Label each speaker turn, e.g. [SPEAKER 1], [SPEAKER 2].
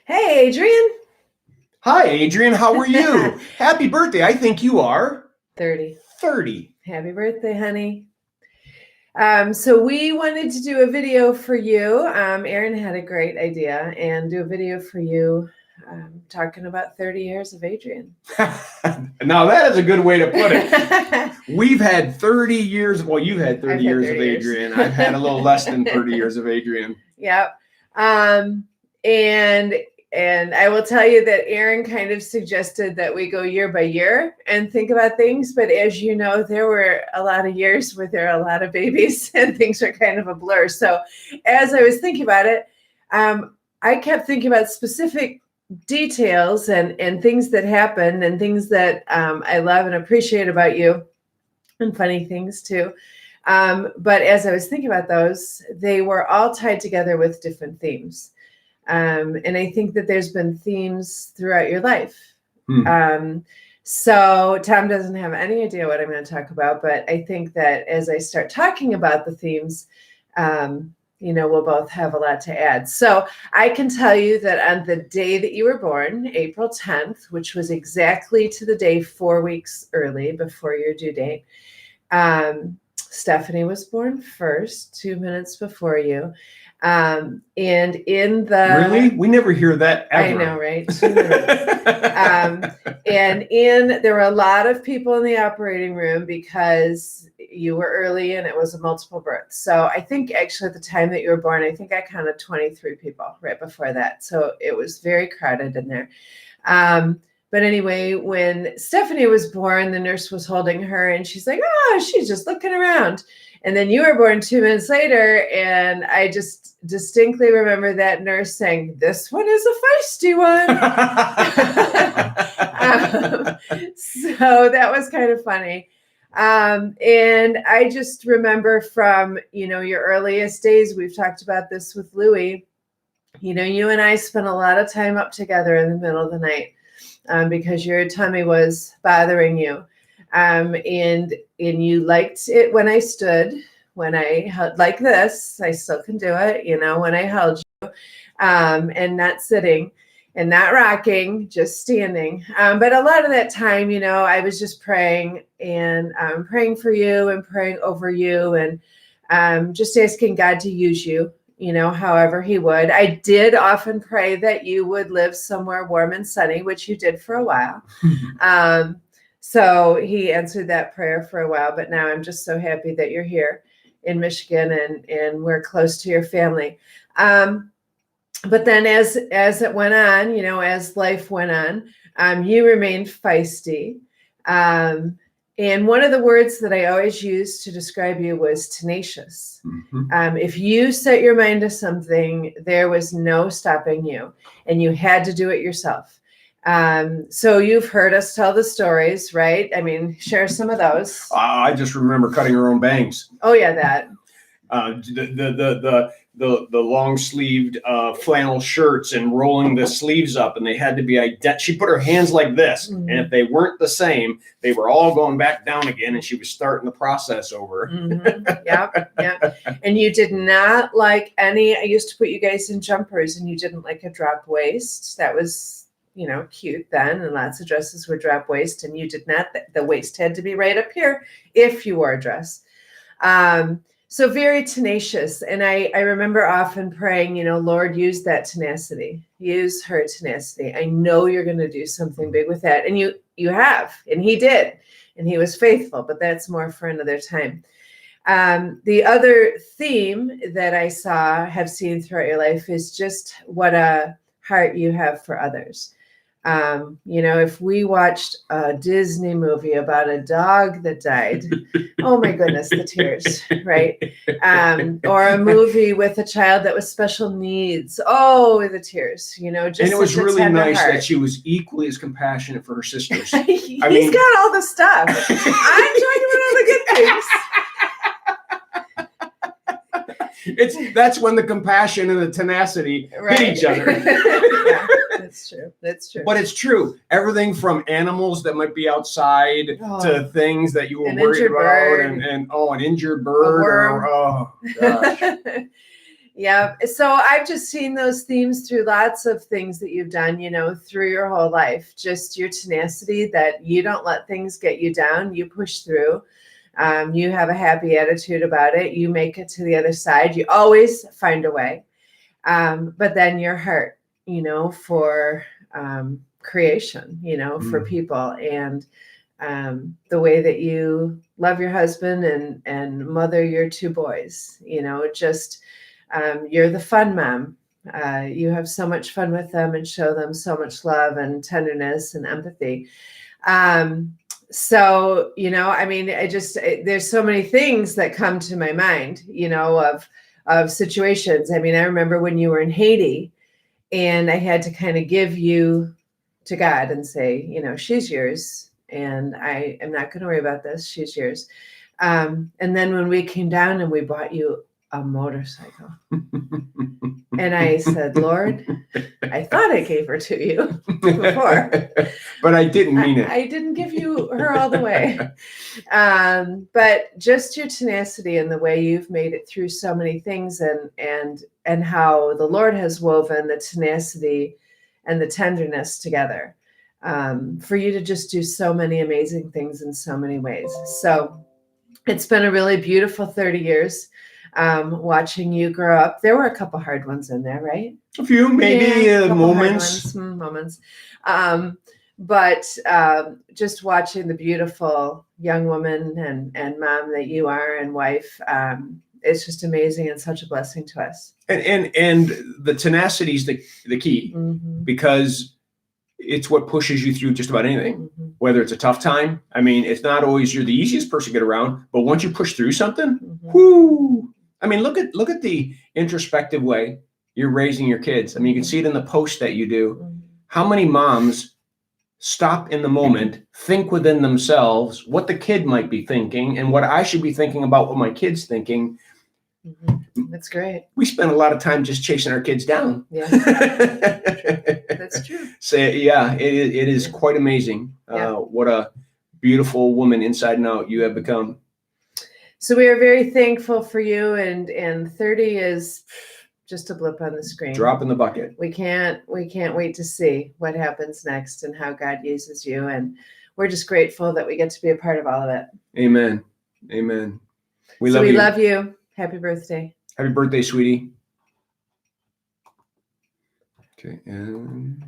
[SPEAKER 1] Hey, Adrianne.
[SPEAKER 2] Hi, Adrianne. How are you? Happy birthday. I think you are
[SPEAKER 1] 30.
[SPEAKER 2] 30.
[SPEAKER 1] Happy birthday, honey. So we wanted to do a video for you. Erin had a great idea and do a video for you talking about 30 years of Adrianne.
[SPEAKER 2] Now, that is a good way to put it. We've had 30 years. Well, you've had 30 years of Adrianne. I've had a little less than 30 years of Adrianne.
[SPEAKER 1] Yep. And I will tell you that Erin kind of suggested that we go year by year and think about things. But as you know, there were a lot of years where there are a lot of babies and things are kind of a blur. So as I was thinking about it, I kept thinking about specific details and things that happened and things that I love and appreciate about you, and funny things too. But as I was thinking about those, they were all tied together with different themes. And I think that there's been themes throughout your life. So Tom doesn't have any idea what I'm going to talk about, but I think that as I start talking about the themes, we'll both have a lot to add. So I can tell you that on the day that you were born, April 10th, which was exactly to the day 4 weeks early before your due date, Stephanie was born first, 2 minutes before you. And in the
[SPEAKER 2] Really? We never hear that ever.
[SPEAKER 1] I know, right? 2 minutes. There were a lot of people in the operating room because you were early and it was a multiple birth. So I think actually at the time that you were born, I think I counted 23 people right before that. So it was very crowded in there. But anyway, when Stephanie was born, the nurse was holding her and she's like, oh, she's just looking around. And then you were born 2 minutes later. And I just distinctly remember that nurse saying, this one is a feisty one. So that was kind of funny. And I just remember from, your earliest days, we've talked about this with Louie, you and I spent a lot of time up together in the middle of the night. Because your tummy was bothering you. And you liked it when I stood, when I held like this, I still can do it, when I held you, and not sitting and not rocking, just standing. But a lot of that time, I was just praying and praying for you and praying over you and just asking God to use you. However he would. I did often pray that you would live somewhere warm and sunny, which you did for a while. So he answered that prayer for a while, but now I'm just so happy that you're here in Michigan and we're close to your family. But then as it went on, as life went on, you remained feisty. And one of the words that I always used to describe you was tenacious. Mm-hmm. If you set your mind to something, there was no stopping you, and you had to do it yourself. So you've heard us tell the stories, right? I mean, share some of those.
[SPEAKER 2] I just remember cutting her own bangs.
[SPEAKER 1] Oh yeah, that.
[SPEAKER 2] The long sleeved flannel shirts and rolling the sleeves up, and they had to be she put her hands like this, mm-hmm. and if they weren't the same, they were all going back down again, and she was starting the process over.
[SPEAKER 1] Mm-hmm. Yep. And you did not like I used to put you guys in jumpers, and you didn't like a drop waist. That was cute then, and lots of dresses were drop waist, and you did not. The waist had to be right up here if you wore a dress. So very tenacious. And I remember often praying, Lord, use that tenacity, use her tenacity. I know you're going to do something big with that. And you have, and he did, and he was faithful, but that's more for another time. The other theme that I have seen throughout your life is just what a heart you have for others. If we watched a Disney movie about a dog that died, oh my goodness, the tears, right? Or a movie with a child that was special needs, oh, the tears, just.
[SPEAKER 2] And it was really nice that she was equally as compassionate for her sisters.
[SPEAKER 1] He's got all the stuff. I'm talking about all the good things.
[SPEAKER 2] That's when the compassion and the tenacity hit each other.
[SPEAKER 1] Yeah. That's true.
[SPEAKER 2] But it's true. Everything from animals that might be outside to things that you were worried about, and an injured bird,
[SPEAKER 1] or
[SPEAKER 2] oh gosh.
[SPEAKER 1] Yeah. So I've just seen those themes through lots of things that you've done, through your whole life. Just your tenacity that you don't let things get you down. You push through. You have a happy attitude about it. You make it to the other side. You always find a way. But then your heart, for creation, for people, and the way that you love your husband and mother your two boys, just you're the fun mom. You have so much fun with them and show them so much love and tenderness and empathy. So, there's so many things that come to my mind, of situations. I remember when you were in Haiti and I had to kind of give you to God and say, she's yours. And I am not going to worry about this. She's yours. And then when we came down and we bought you a motorcycle, and I said, Lord, I thought I gave her to you before,
[SPEAKER 2] but I didn't mean it.
[SPEAKER 1] I didn't give you her all the way. But just your tenacity and the way you've made it through so many things, and how the Lord has woven the tenacity and the tenderness together, for you to just do so many amazing things in so many ways. So it's been a really beautiful 30 years. Watching you grow up. There were a couple hard ones in there, right?
[SPEAKER 2] A few, maybe
[SPEAKER 1] moments. But just watching the beautiful young woman and mom that you are and wife, it's just amazing and such a blessing to us.
[SPEAKER 2] And the tenacity is the key, because it's what pushes you through just about anything, whether it's a tough time. It's not always you're the easiest person to get around, but once you push through something, whoo! Look at the introspective way you're raising your kids. You can see it in the post that you do. How many moms stop in the moment, think within themselves what the kid might be thinking and what I should be thinking about what my kid's thinking.
[SPEAKER 1] That's great.
[SPEAKER 2] We spend a lot of time just chasing our kids down.
[SPEAKER 1] Yeah, that's true.
[SPEAKER 2] So yeah, it is quite amazing. What a beautiful woman inside and out you have become.
[SPEAKER 1] So we are very thankful for you, and 30 is just a blip on the screen.
[SPEAKER 2] Drop in the bucket.
[SPEAKER 1] We can't wait to see what happens next and how God uses you, and we're just grateful that we get to be a part of all of it.
[SPEAKER 2] Amen. We love
[SPEAKER 1] you. Happy birthday.
[SPEAKER 2] Happy birthday, sweetie. Okay, and